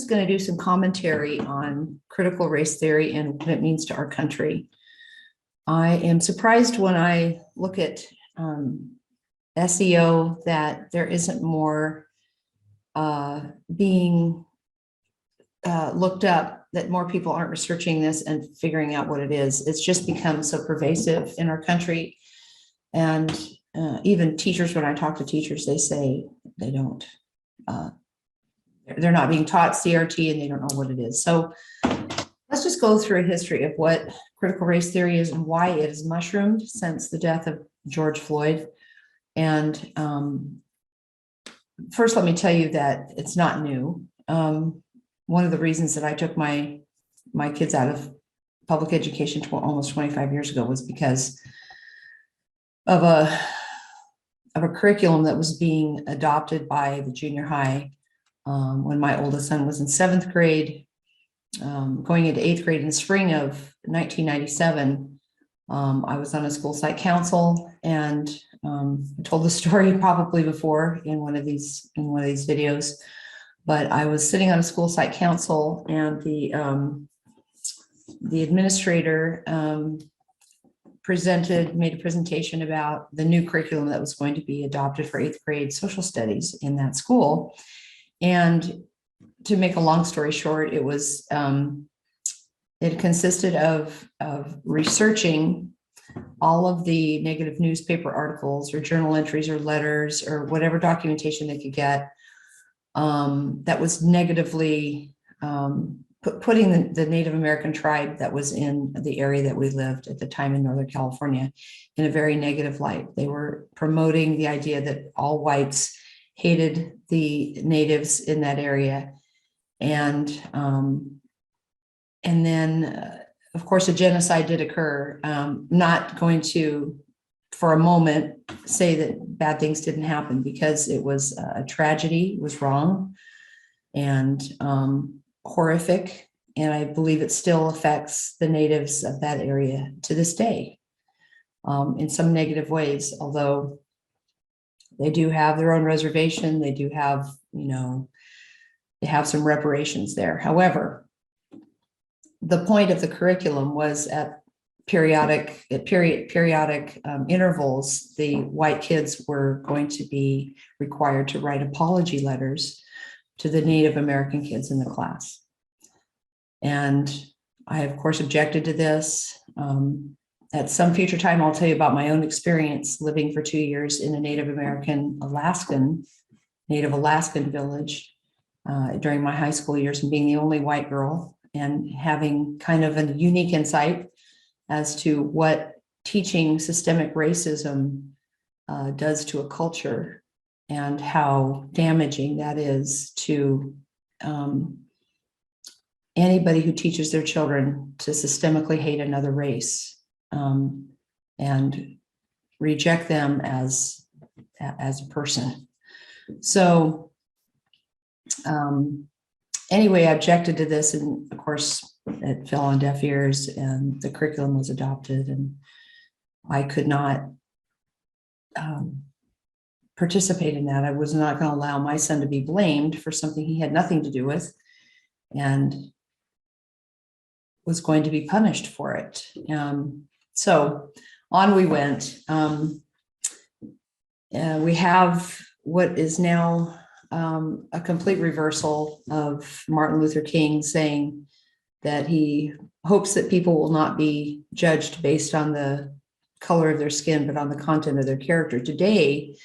just going to do some commentary on critical race theory and what it means to our country. I am surprised when I look at SEO that there isn't more being looked up, that more people aren't researching this and figuring out what it is. It's just become so pervasive in our country. And even teachers, when I talk to teachers, they say they don't, they're not being taught CRT and they don't know what it is. So let's just go through a history of what critical race theory is and why it has mushroomed since the death of George Floyd. And first, let me tell you that it's not new. One of the reasons that I took my kids out of public education almost 25 years ago was because of a curriculum that was being adopted by the junior high when my oldest son was in 7th grade, going into 8th grade in the spring of 1997. I was on a school site council, and I told the story probably before in one of these videos, but I was sitting on a school site council, and the administrator made a presentation about the new curriculum that was going to be adopted for 8th grade social studies in that school. And to make a long story short, it was it consisted of researching all of the negative newspaper articles or journal entries or letters or whatever documentation they could get that was negatively putting the Native American tribe that was in the area that we lived at the time in Northern California in a very negative light. They were promoting the idea that all whites hated the natives in that area. And then, of course, a genocide did occur. Not going to, for a moment, say that bad things didn't happen, because it was a tragedy, it was wrong and horrific. And I believe it still affects the natives of that area to this day in some negative ways, although they do have their own reservation. They do have, they have some reparations there. However, the point of the curriculum was at periodic intervals, the white kids were going to be required to write apology letters to the Native American kids in the class. And I, of course, objected to this. At some future time, I'll tell you about my own experience living for 2 years in a Native Alaskan village during my high school years, and being the only white girl and having kind of a unique insight as to what teaching systemic racism does to a culture and how damaging that is to anybody who teaches their children to systemically hate another race and reject them as a person. So anyway, I objected to this, and of course it fell on deaf ears, and the curriculum was adopted, and I could not participate in that. I was not going to allow my son to be blamed for something he had nothing to do with, and was going to be punished for it. So on we went. We have what is now a complete reversal of Martin Luther King saying that he hopes that people will not be judged based on the color of their skin, but on the content of their character. Today,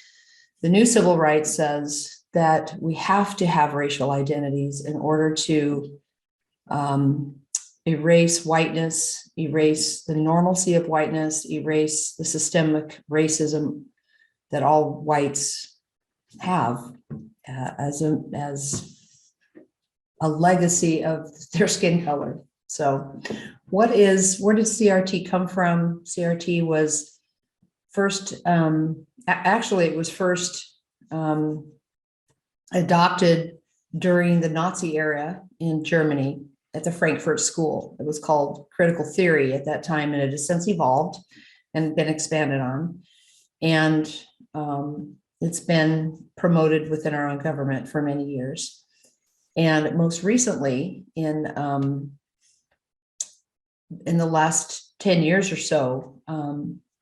the new civil rights says that we have to have racial identities in order to erase whiteness, erase the normalcy of whiteness, erase the systemic racism that all whites have as a legacy of their skin color. So where did CRT come from? CRT was first, actually it was first adopted during the Nazi era in Germany at the Frankfurt School. It was called critical theory at that time, and it has since evolved and been expanded on. And it's been promoted within our own government for many years. And most recently, in the last 10 years or so,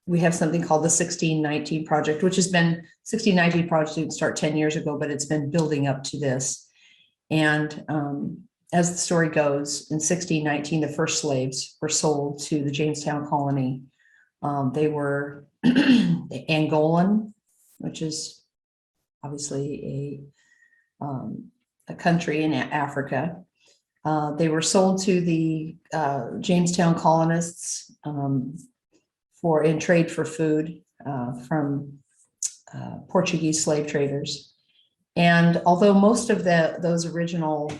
we have something called the 1619 Project, which has been 1619 Project didn't start 10 years ago, but it's been building up to this. And as the story goes, in 1619, the first slaves were sold to the Jamestown colony. They were Angolan, which is obviously a country in Africa. They were sold to the Jamestown colonists in trade for food from Portuguese slave traders. And although most of those original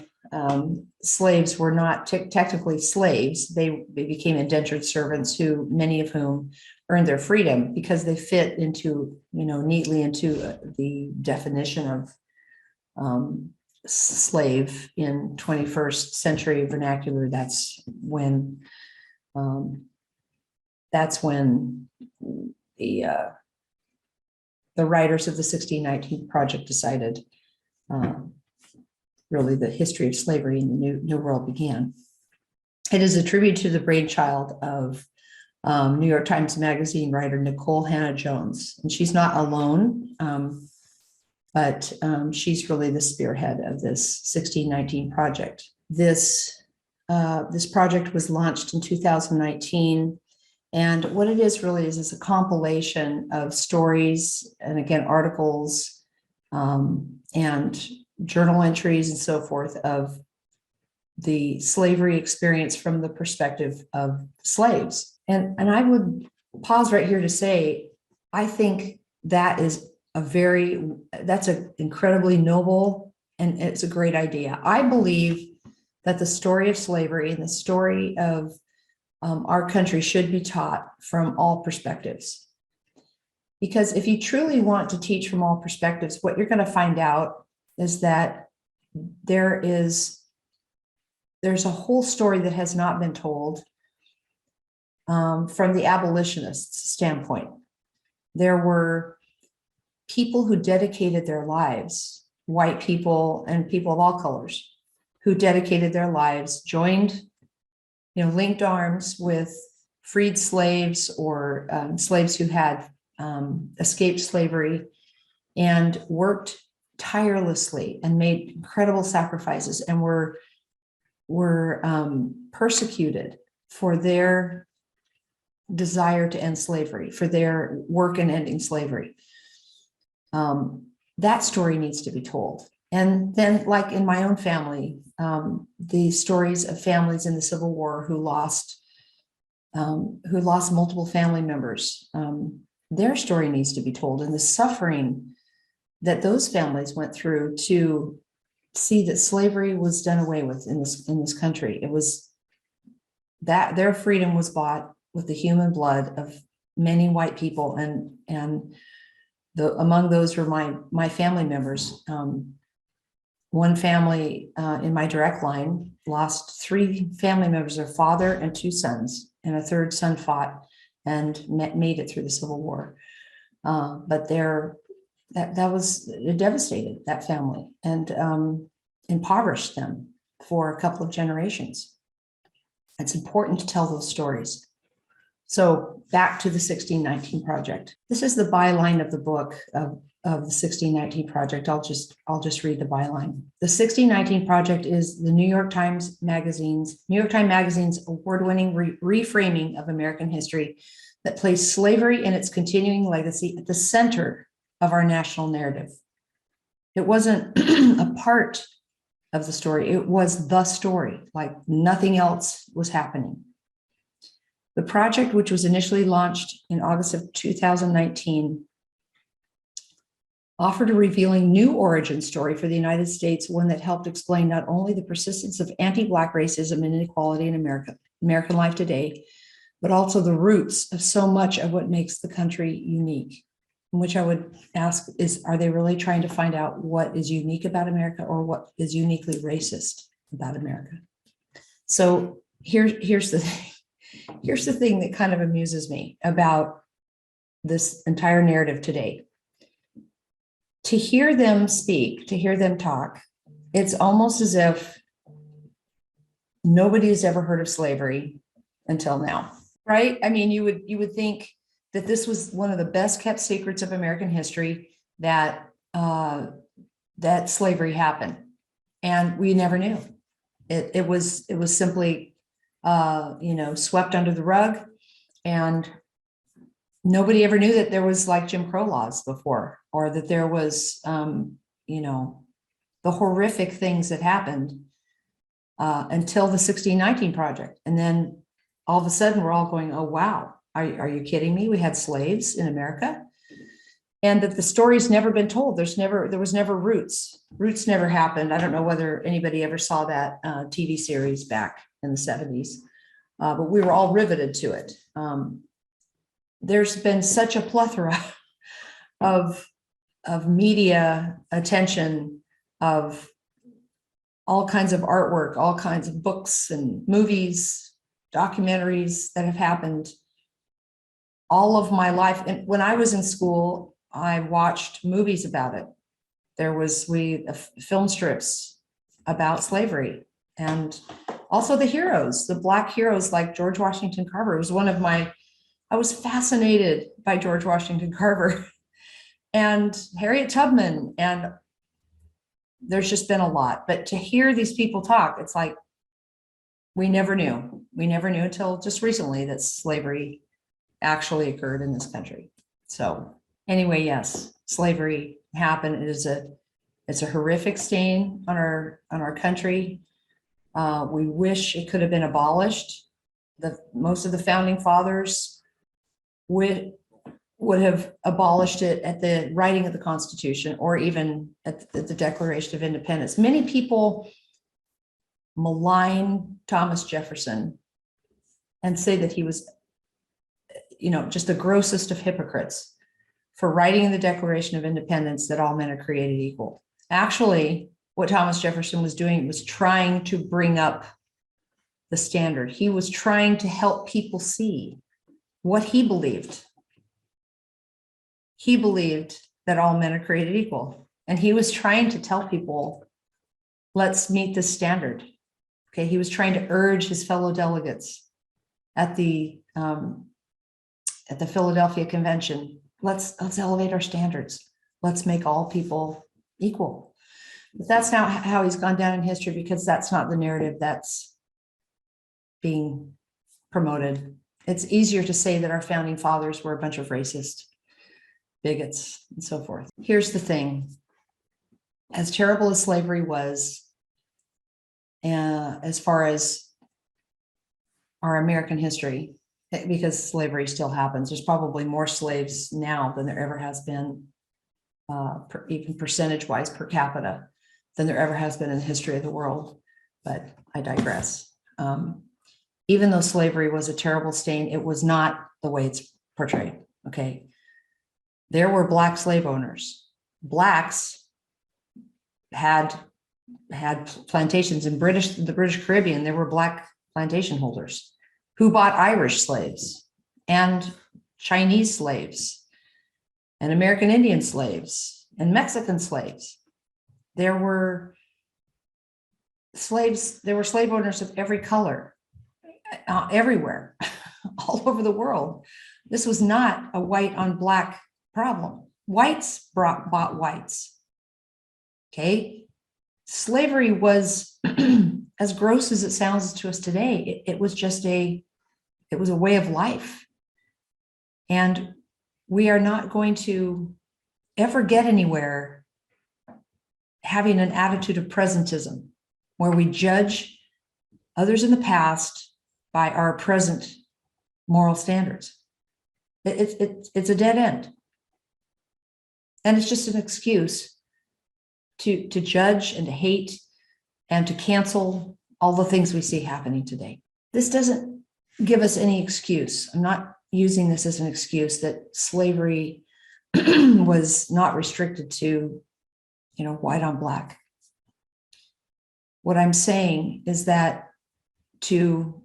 slaves were not technically slaves, they became indentured servants, who many of whom earned their freedom because they fit into, neatly into the definition of slave in 21st century vernacular. That's when the writers of the 1619 Project decided really the history of slavery in the New World began. It is a tribute to the brainchild of New York Times Magazine writer Nicole Hannah-Jones, and she's not alone, but she's really the spearhead of this 1619 Project. This project was launched in 2019. And what it is really is a compilation of stories and, again, articles and journal entries and so forth of the slavery experience from the perspective of slaves. And I would pause right here to say, I think that's an incredibly noble, and it's a great idea. I believe that the story of slavery and the story of our country should be taught from all perspectives. Because if you truly want to teach from all perspectives, what you're going to find out is that there's a whole story that has not been told from the abolitionists' standpoint. There were people who dedicated their lives, white people and people of all colors, who dedicated their lives, joined, linked arms with freed slaves or slaves who had escaped slavery, and worked tirelessly and made incredible sacrifices, and were persecuted for their desire to end slavery, for their work in ending slavery. That story needs to be told. And then, like in my own family, the stories of families in the Civil War who lost multiple family members, their story needs to be told, and the suffering that those families went through to see that slavery was done away with in this country. It was that their freedom was bought with the human blood of many white people, and among those were my family members. One family in my direct line lost 3 family members, their father and 2 sons, and a third son fought and made it through the Civil War. But it devastated that family and impoverished them for a couple of generations. It's important to tell those stories. So back to the 1619 Project. This is the byline of the book of the 1619 Project. I'll just read the byline. The 1619 Project is the New York Times Magazine's award-winning reframing of American history that placed slavery and its continuing legacy at the center of our national narrative. It wasn't a part of the story. It was the story, like nothing else was happening. The project, which was initially launched in August of 2019, offered a revealing new origin story for the United States, one that helped explain not only the persistence of anti-Black racism and inequality in American life today, but also the roots of so much of what makes the country unique. Which I would ask is, are they really trying to find out what is unique about America or what is uniquely racist about America? So here's the thing. Here's the thing that kind of amuses me about this entire narrative today. To hear them speak, to hear them talk, It's almost as if nobody's ever heard of slavery until now, right? I mean, you would think that this was one of the best kept secrets of American history, that that slavery happened, and we never knew. It was simply swept under the rug, and nobody ever knew that there was like Jim Crow laws before, or that there was the horrific things that happened until the 1619 Project. And then all of a sudden we're all going, oh, wow, are you kidding me? We had slaves in America. And that the story's never been told. There was never Roots. Roots never happened. I don't know whether anybody ever saw that TV series back in the 70s, but we were all riveted to it. There's been such a plethora of media attention, of all kinds of artwork, all kinds of books and movies, documentaries that have happened all of my life. And when I was in school, I watched movies about it. There was film strips about slavery, and also the heroes, the Black heroes like George Washington Carver. It was I was fascinated by George Washington Carver and Harriet Tubman, and there's just been a lot. But to hear these people talk, it's like we never knew. We never knew until just recently that slavery actually occurred in this country. So anyway, yes, slavery happened. It's a horrific stain on our country. We wish it could have been abolished. Most of the founding fathers would have abolished it at the writing of the Constitution, or even at the Declaration of Independence. Many people malign Thomas Jefferson and say that he was, just the grossest of hypocrites for writing in the Declaration of Independence that all men are created equal. Actually, what Thomas Jefferson was doing was trying to bring up the standard. He was trying to help people see what he believed. He believed that all men are created equal. And he was trying to tell people, let's meet this standard. Okay, he was trying to urge his fellow delegates at the Philadelphia Convention, let's elevate our standards. Let's make all people equal. But that's not how he's gone down in history, because that's not the narrative that's being promoted. It's easier to say that our founding fathers were a bunch of racist bigots and so forth. Here's the thing. As terrible as slavery was, as far as our American history, because slavery still happens, there's probably more slaves now than there ever has been, even percentage-wise per capita, than there ever has been in the history of the world. But I digress. Even though slavery was a terrible stain, it was not the way it's portrayed. Okay. There were Black slave owners. Blacks had plantations in the British Caribbean. There were Black plantation holders who bought Irish slaves and Chinese slaves and American Indian slaves and Mexican slaves. There were slave owners of every color, everywhere, all over the world. This was not a white on Black problem. Whites bought whites. Okay. Slavery was, as gross as it sounds to us today, it was a way of life. And we are not going to ever get anywhere having an attitude of presentism, where we judge others in the past by our present moral standards. It's a dead end. And it's just an excuse to judge and to hate and to cancel all the things we see happening today. This doesn't give us any excuse. I'm not using this as an excuse that slavery was not restricted to, white on Black. What I'm saying is that to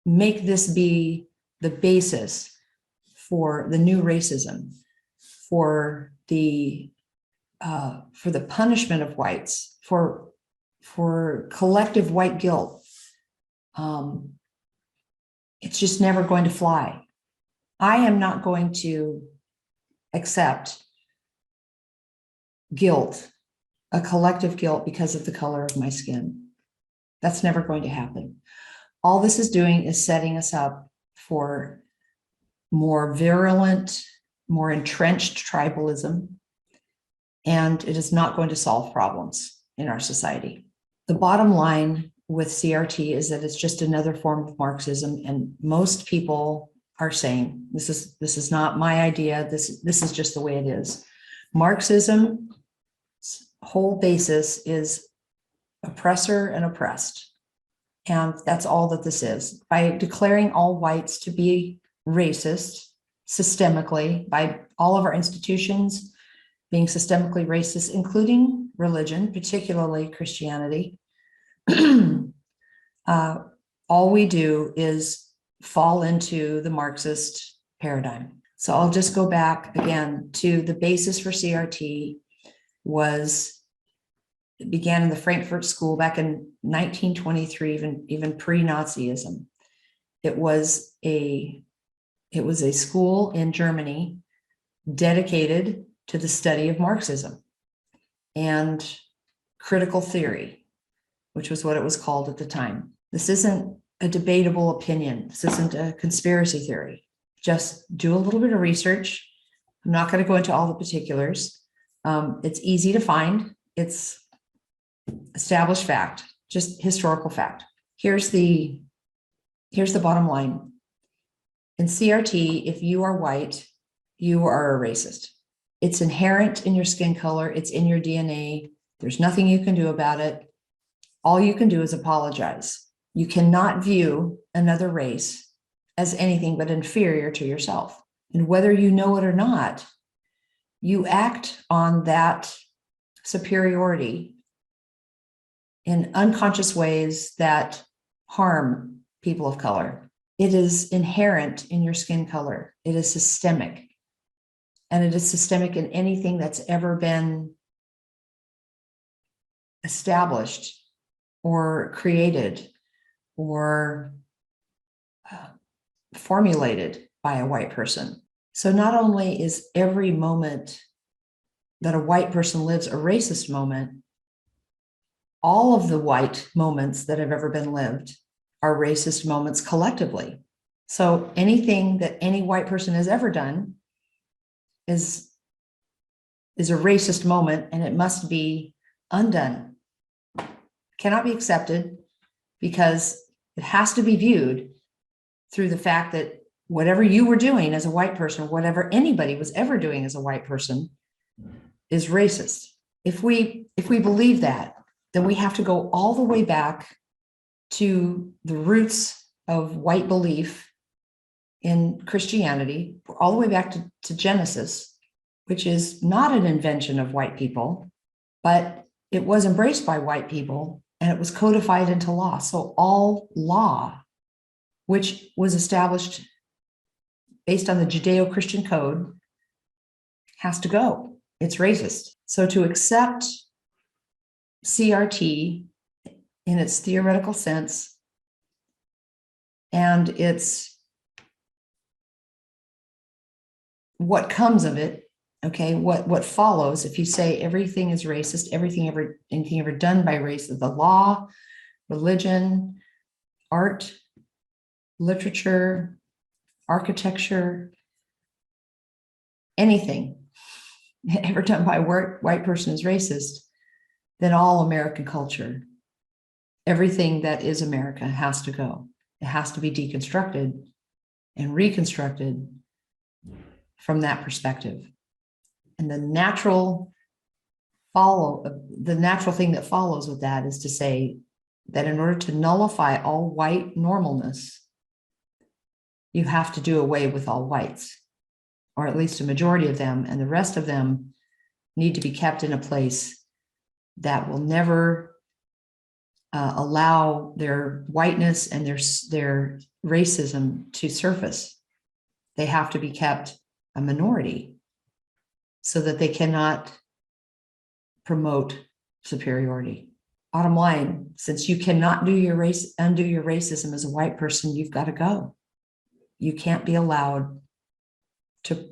make this be the basis for the new racism, for the punishment of whites for collective white guilt, it's just never going to fly. I am not going to accept guilt, a collective guilt because of the color of my skin. That's never going to happen. All this is doing is setting us up for more virulent, more entrenched tribalism, and it is not going to solve problems in our society. The bottom line with CRT is that it's just another form of Marxism, and most people are saying this is not my idea. This is just the way it is. Marxism's whole basis is oppressor and oppressed, and that's all that this is. By declaring all whites to be racist systemically, by all of our institutions being systemically racist, including religion, particularly Christianity, all we do is fall into the Marxist paradigm. So I'll just go back again to the basis for CRT it began in the Frankfurt School back in 1923, even pre-Nazism. It was a school in Germany dedicated to the study of Marxism and critical theory, which was what it was called at the time. This isn't a debatable opinion. This isn't a conspiracy theory. Just do a little bit of research. I'm not going to go into all the particulars. It's easy to find. It's established fact, just historical fact. Here's the bottom line. In CRT, if you are white, you are a racist. It's inherent in your skin color. It's in your DNA. There's nothing you can do about it. All you can do is apologize. You cannot view another race as anything but inferior to yourself. And whether you know it or not, you act on that superiority in unconscious ways that harm people of color. It is inherent in your skin color. It is systemic. And it is systemic in anything that's ever been established or created or formulated by a white person. So not only is every moment that a white person lives a racist moment, all of the white moments that have ever been lived are racist moments collectively. So anything that any white person has ever done is a racist moment, and it must be undone. Cannot be accepted, because it has to be viewed through the fact that whatever you were doing as a white person, or whatever anybody was ever doing as a white person, is racist. If we believe that, then we have to go all the way back to the roots of white belief in Christianity, all the way back to Genesis, which is not an invention of white people, but it was embraced by white people and it was codified into law. So all law, which was established based on the Judeo-Christian code, has to go. It's racist. So to accept CRT in its theoretical sense and its what comes of it, okay, what follows if you say everything is racist, anything ever done by race, the law, religion, art, literature, architecture, anything ever done by a white person is racist, then all American culture, everything that is America, has to go. It has to be deconstructed and reconstructed from that perspective. And the natural thing that follows with that is to say that in order to nullify all white normalness, you have to do away with all whites, or at least a majority of them, and the rest of them need to be kept in a place that will never allow their whiteness and their racism to surface. They have to be kept a minority so that they cannot promote superiority. Bottom line, since you cannot undo your racism as a white person, you've got to go. You can't be allowed to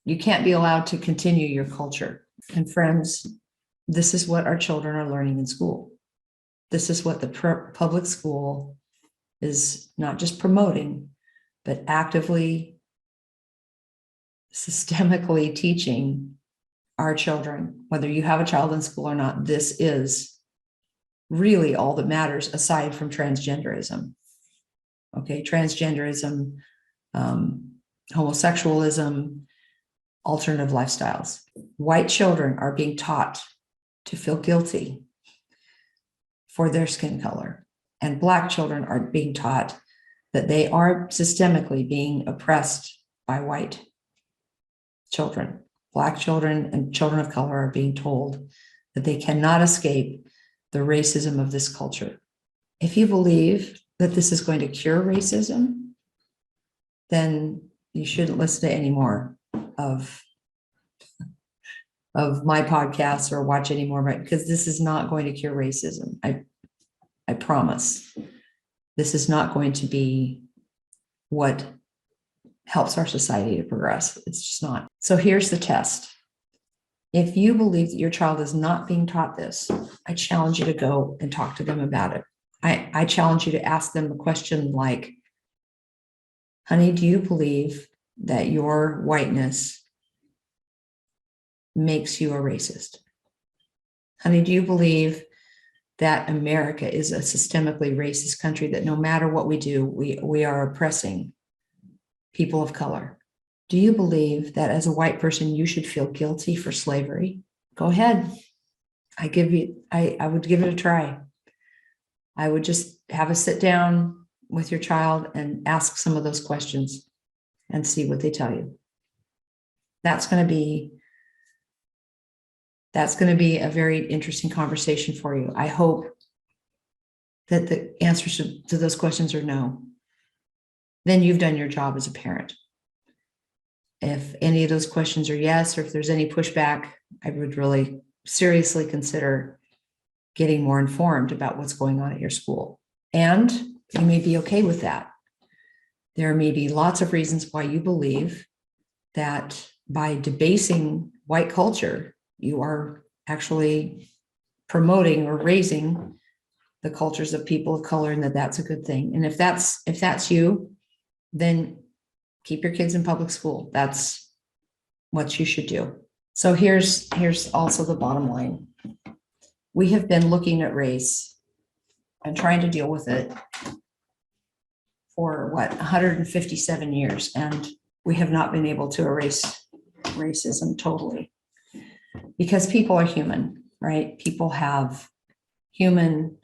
you can't be allowed to continue your culture. And friends, this is what our children are learning in school. This is what the public school is not just promoting, but actively, systemically teaching our children. Whether you have a child in school or not, this is really all that matters aside from transgenderism. Okay, transgenderism, homosexualism, alternative lifestyles. White children are being taught to feel guilty for their skin color, and Black children are being taught that they are systemically being oppressed by white children. Black children and children of color are being told that they cannot escape the racism of this culture. If you believe that this is going to cure racism, then you shouldn't listen to any more of my podcasts or watch any more, because this is not going to cure racism. I promise. This is not going to be what helps our society to progress. It's just not. So here's the test. If you believe that your child is not being taught this, I challenge you to go and talk to them about it. I challenge you to ask them a question like, honey, do you believe that your whiteness makes you a racist? Honey, do you believe that America is a systemically racist country, that no matter what we do, we are oppressing people of color? Do you believe that as a white person, you should feel guilty for slavery? Go ahead. I would give it a try. I would just have a sit down with your child and ask some of those questions and see what they tell you. That's going to be a very interesting conversation for you. I hope that the answers to those questions are no. Then you've done your job as a parent. If any of those questions are yes, or if there's any pushback, I would really seriously consider getting more informed about what's going on at your school. And you may be okay with that. There may be lots of reasons why you believe that by debasing white culture, you are actually promoting or raising the cultures of people of color, and that's a good thing. And if that's you, then keep your kids in public school. That's what you should do. So here's also the bottom line. We have been looking at race and trying to deal with it for 157 years, and we have not been able to erase racism totally, because people are human, right? People have human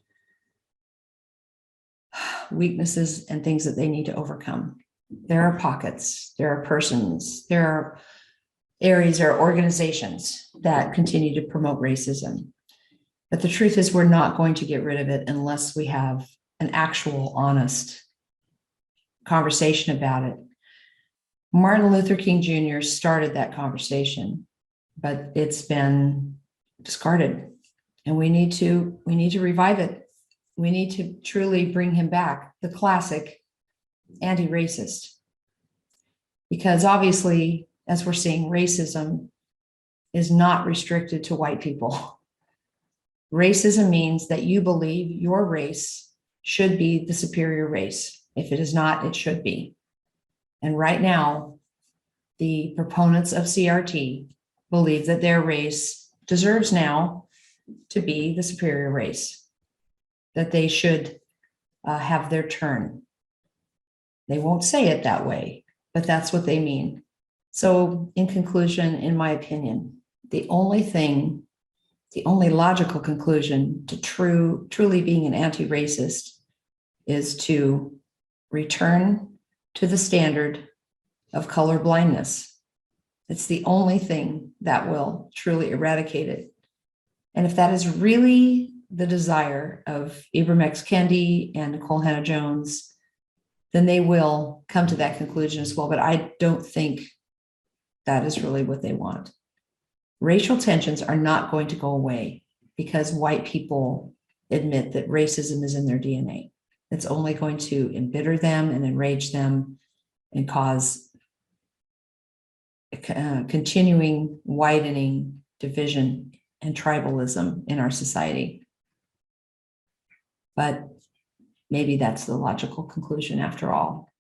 weaknesses and things that they need to overcome. There are pockets, there are persons, there are areas, there are organizations that continue to promote racism. But the truth is, we're not going to get rid of it unless we have an actual, honest conversation about it. Martin Luther King Jr. started that conversation, but it's been discarded, and we need to revive it. We need to truly bring him back, the classic anti-racist, because obviously, as we're seeing, racism is not restricted to white people. Racism means that you believe your race should be the superior race. If it is not, it should be. And right now, the proponents of CRT believe that their race deserves now to be the superior race, that they should have their turn. They won't say it that way, but that's what they mean. So in conclusion, in my opinion, the only logical conclusion to truly being an anti-racist is to return to the standard of color blindness. It's the only thing that will truly eradicate it. And if that is really the desire of Ibram X. Kendi and Nicole Hannah-Jones, then they will come to that conclusion as well. But I don't think that is really what they want. racial tensions are not going to go away because white people admit that racism is in their DNA. It's only going to embitter them and enrage them and cause continuing widening division and tribalism in our society. But maybe that's the logical conclusion after all.